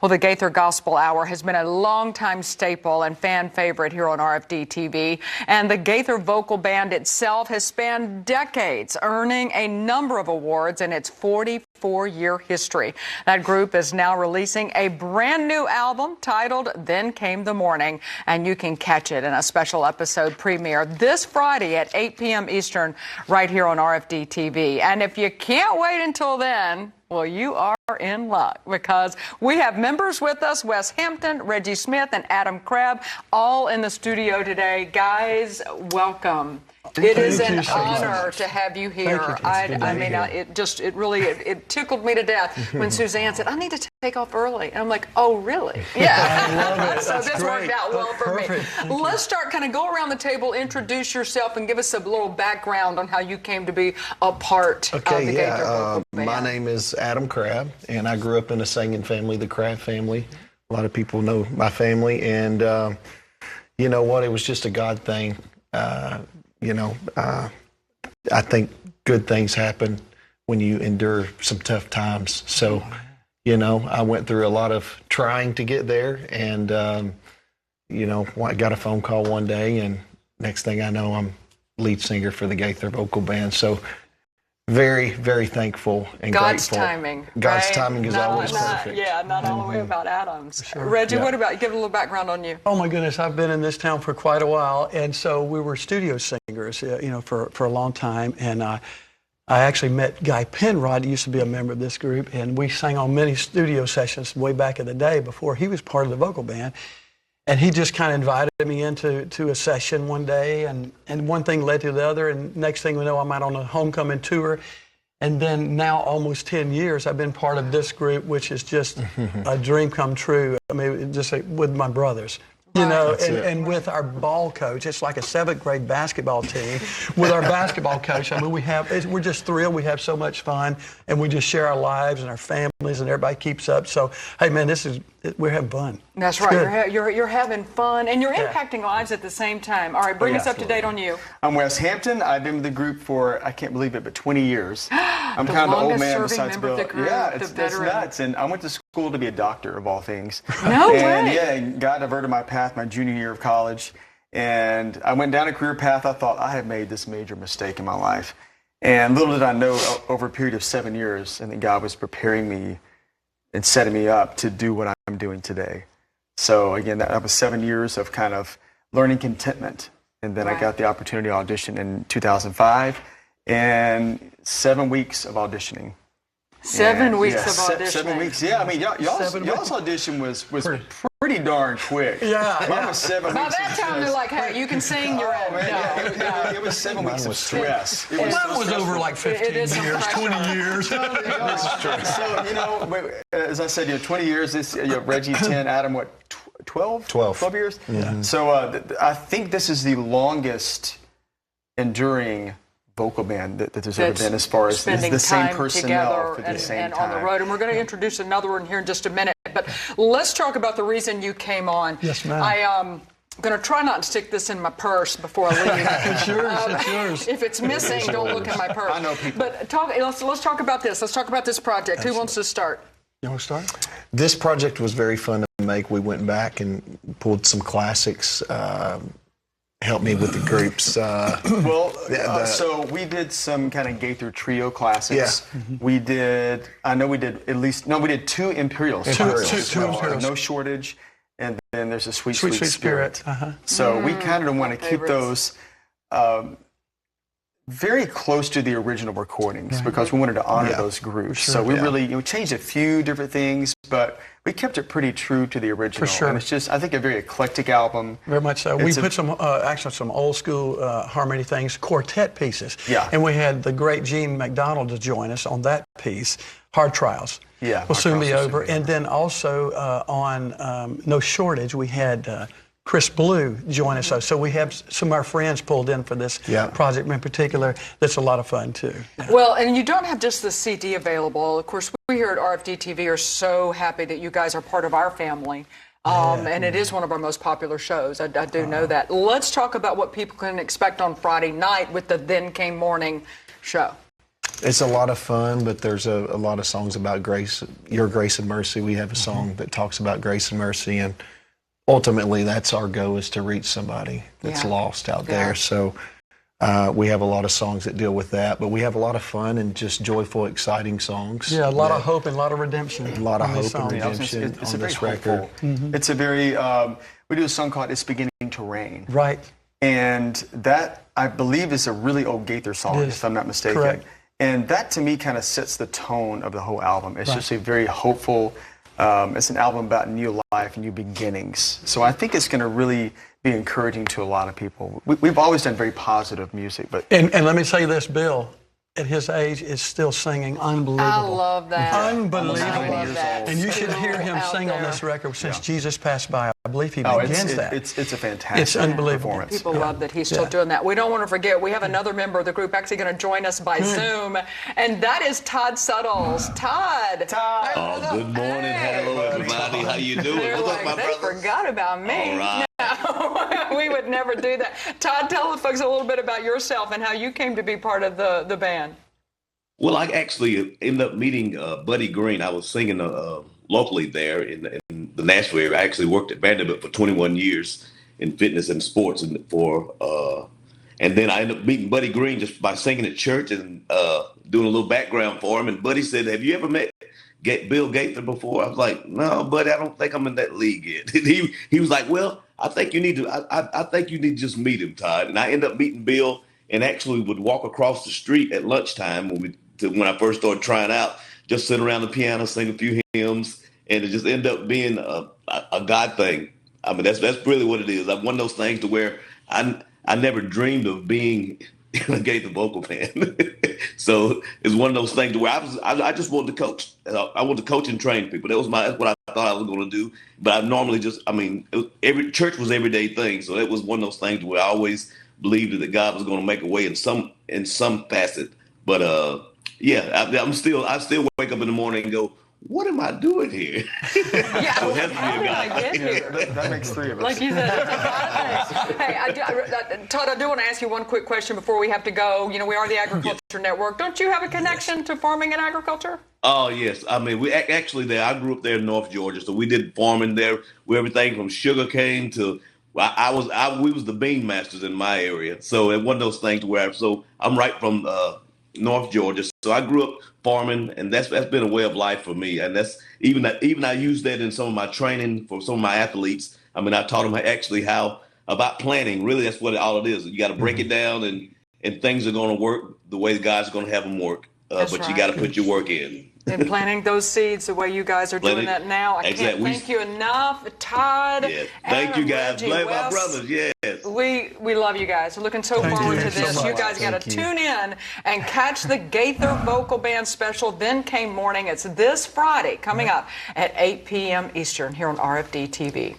Well, the Gaither Gospel Hour has been a longtime staple and fan favorite here on RFD-TV. And the Gaither Vocal Band itself has spanned decades, earning a number of awards in its 44-year history. That group is now releasing a brand new album titled Then Came the Morning, and you can catch it in a special episode premiere this Friday at 8 p.m. Eastern right here on RFD-TV. And if you can't wait until then, well, you are in luck, because we have members with us, Wes Hampton, Reggie Smith, and Adam Crabb, all in the studio today. Guys, welcome. It is an honor to have you here. It tickled me to death when Suzanne said, I need to take off early. And I'm like, oh, really? Yeah. I love it. So this worked out well for me. Let's start, kind of go around the table, introduce yourself, and give us a little background on how you came to be a part of the Gaither Vocal Band. My name is Adam Crabb, and I grew up in a singing family, the Crabb family. A lot of people know my family, and you know what? It was just a God thing. I think good things happen when you endure some tough times. So, I went through a lot of trying to get there, and, I got a phone call one day, and next thing I know, I'm lead singer for the Gaither Vocal Band. So very, very thankful and God's grateful. Timing. God's right? timing is always perfect. Yeah, not all the way about Adam's. Sure. Reggie, what about you? Give a little background on you. Oh my goodness, I've been in this town for quite a while, and so we were studio singers, for a long time. And I actually met Guy Penrod, who used to be a member of this group, and we sang on many studio sessions way back in the day before he was part of the vocal band. And he just kind of invited me into a session one day, and one thing led to the other, and next thing we know, I'm out on a homecoming tour. And then now, almost 10 years, I've been part of this group, which is just a dream come true. I mean, just with my brothers. And with our ball coach, it's like a 7th grade basketball team. With our basketball coach, I mean, we're just thrilled. We have so much fun, and we just share our lives and our families, and everybody keeps up. So, hey, man, we're having fun. That's right. You're having fun, and you're impacting lives at the same time. All right, bring us up to date on you. I'm Wes Hampton. I've been with the group for, I can't believe it, but 20 years. I'm kind of the old man besides Bill. Yeah, it's nuts. And I went to school to be a doctor, of all things. No way. And yeah, God diverted my path my junior year of college. And I went down a career path. I thought, I have made this major mistake in my life. And little did I know, over a period of 7 years, and that God was preparing me and setting me up to do what I'm doing today. So again, that was 7 years of kind of learning contentment. And then I got the opportunity to audition in 2005, and 7 weeks of auditioning. 7 weeks of auditioning. 7 weeks, yeah. I mean, y'all's audition was pretty darn quick. Yeah. Mine was 7 weeks. By that time, they're like, hey, you can sing, you're in. It was 7 weeks of stress. Mine was over like 15 years, 20 years. This is true. So, as I said, 20 years, Reggie 10, Adam, what, 12? 12 years? Yeah. So I think this is the longest enduring vocal band that there's ever been, as far as the same personnel for the same time. On the road. And we're going to introduce another one here in just a minute. But let's talk about the reason you came on. Yes, ma'am. I'm going to try not to stick this in my purse before I leave. It's yours. If it's missing, don't look in my purse. I know people. But let's talk about this. Let's talk about this project. Absolutely. Who wants to start? You want to start? This project was very fun to make. We went back and pulled some classics. Helped me with the groups. So we did some kind of Gaither trio classics. Yeah. We did 2 Imperials. Two Imperials. No Shortage, and then there's a Sweet Spirit. So we kind of want to keep those very close to the original recordings, because we wanted to honor those groups. Sure. So we really changed a few different things, but we kept it pretty true to the original. For sure. And it's just, I think, a very eclectic album. Very much so. We put some old school harmony things, quartet pieces. Yeah. And we had the great Gene McDonald to join us on that piece, Hard Trials. Yeah. Will soon be over. And then also on No Shortage, we had Chris Blue join us. So we have some of our friends pulled in for this project in particular. That's a lot of fun, too. Yeah. Well, and you don't have just the CD available. Of course, we here at RFD-TV are so happy that you guys are part of our family. And it is one of our most popular shows. I do know that. Let's talk about what people can expect on Friday night with the Then Came Morning show. It's a lot of fun, but there's a lot of songs about grace, your grace and mercy. We have a song that talks about grace and mercy, and ultimately that's our goal, is to reach somebody that's lost out there. So we have a lot of songs that deal with that, but we have a lot of fun and just joyful, exciting songs. Yeah, a lot of hope and a lot of redemption. A lot of hope and Yeah, redemption it's on a very this record. hopeful. It's a very, we do a song called It's Beginning to Rain. Right. And that, I believe, is a really old Gaither song, if I'm not mistaken. Correct. And that, to me, kind of sets the tone of the whole album. It's just a very hopeful, it's an album about new life, new beginnings. So I think it's going to really be encouraging to a lot of people. We've always done very positive music, but... And let me say this, Bill, at his age, is still singing unbelievable. I love that. Unbelievable. I love that. And you should hear him sing on this record since Jesus passed by. I believe he begins that. It's a fantastic It's unbelievable. performance. People love that he's still doing that. We don't want to forget, we have another member of the group actually going to join us by Zoom, and that is Todd Suttles. Todd. Oh, good morning. Hello, everybody. How you doing? They're What's like, up, my they brother? forgot about me. All right. No, we would never do that. Todd, tell the folks a little bit about yourself and how you came to be part of the band. Well, I actually ended up meeting Buddy Green. I was singing locally there in the Nashville area. I actually worked at Vanderbilt for 21 years in fitness and sports, and then I ended up meeting Buddy Green just by singing at church and doing a little background for him. And Buddy said, "Have you ever met Bill Gaither before?" I was like, "No, Buddy, I don't think I'm in that league yet." he was like, "Well, I think you need to. I think you need to just meet him, Todd." And I ended up meeting Bill, and actually would walk across the street at lunchtime when I first started trying out, just sit around the piano, sing a few hymns, and it just ended up being a God thing. I mean, that's really what it is. I'm one of those things to where I never dreamed of being in a Gaither Vocal Band. So it's one of those things to where I just wanted to coach. I wanted to coach and train people. That's what I thought I was going to do. But I normally every church was everyday thing. So it was one of those things where I always believed that God was going to make a way in some facet. But I still wake up in the morning and go, what am I doing here? Yeah, So it has to be how a did God. I get here? That makes three of us. Like you said, it's a God thing. Hey, Todd, I do want to ask you one quick question before we have to go. You know, we are the Agriculture Network. Don't you have a connection to farming and agriculture? Oh, yes. I mean, we actually there. I grew up there in North Georgia, so we did farming there. We everything from sugar cane to we was the bean masters in my area. So it one of those things where I'm right from North Georgia. So I grew up farming, and that's been a way of life for me. And that's even I use that in some of my training for some of my athletes. I mean, I taught them actually how about planning. Really, that's what all it is. You got to break it down, and things are going to work the way God's going to have them work. But right. you got to put your work in. And planting those seeds the way you guys are doing that now. I can't thank you enough, Todd. Yeah. Thank you, guys. Reggie, Blame my Wes. brothers. Yes. We love you guys. We're looking forward to this. so You much. guys got to tune in and catch the Gaither Vocal Band special, Then Came Morning. It's this Friday coming up at 8 p.m. Eastern here on RFD-TV.